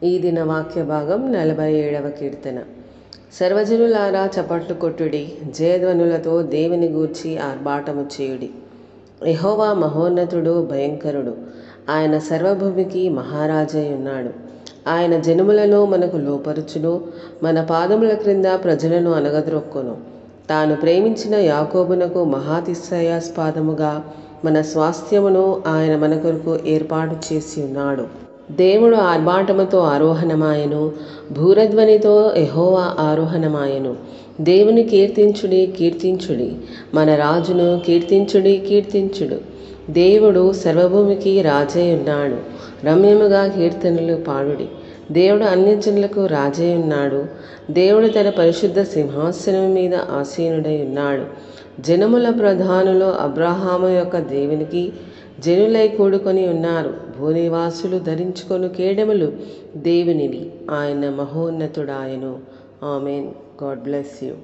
ఈ దిన వాక్య భాగం 47వ కీర్తన. సర్వజనులారా చప్పట్లు కొట్టుడి, జయధ్వనులతో దేవుని గూర్చి ఆర్భాటము చేయుడి. యెహోవా మహోన్నతుడు, భయంకరుడు, ఆయన సర్వభూమికి మహారాజై ఉన్నాడు. ఆయన జనములను మనకు లోపరుచును, మన పాదముల క్రింద ప్రజలను అనగద్రొక్కును. తాను ప్రేమించిన యాకోబునకు మహాతిశయాస్పదముగా మన స్వాస్థ్యమును ఆయన మన కొరకు ఏర్పాటు చేసి ఉన్నాడు. దేవుడు ఆర్భాటముతో ఆరోహణమాయెను, భూరధ్వనితో యెహోవా ఆరోహణమాయెను. దేవుని కీర్తించుడి, కీర్తించుడి, మన రాజును కీర్తించుడి, కీర్తించుడు. దేవుడు సర్వభూమికి రాజై ఉన్నాడు. రమ్యముగా కీర్తనలు పాడుడి. దేవుడు అన్యజనులకు రాజై ఉన్నాడు. దేవుడు తన పరిశుద్ధ సింహాసనం మీద ఆసీనుడై ఉన్నాడు. జనముల ప్రధానులు అబ్రహాము యొక్క దేవునికి జనులై కూడుకొని ఉన్నారు. భూనివాసులు ధరించుకొను కేడములు దేవునివి. ఆయన మహోన్నతుడాయను. ఆమెన్. God bless you.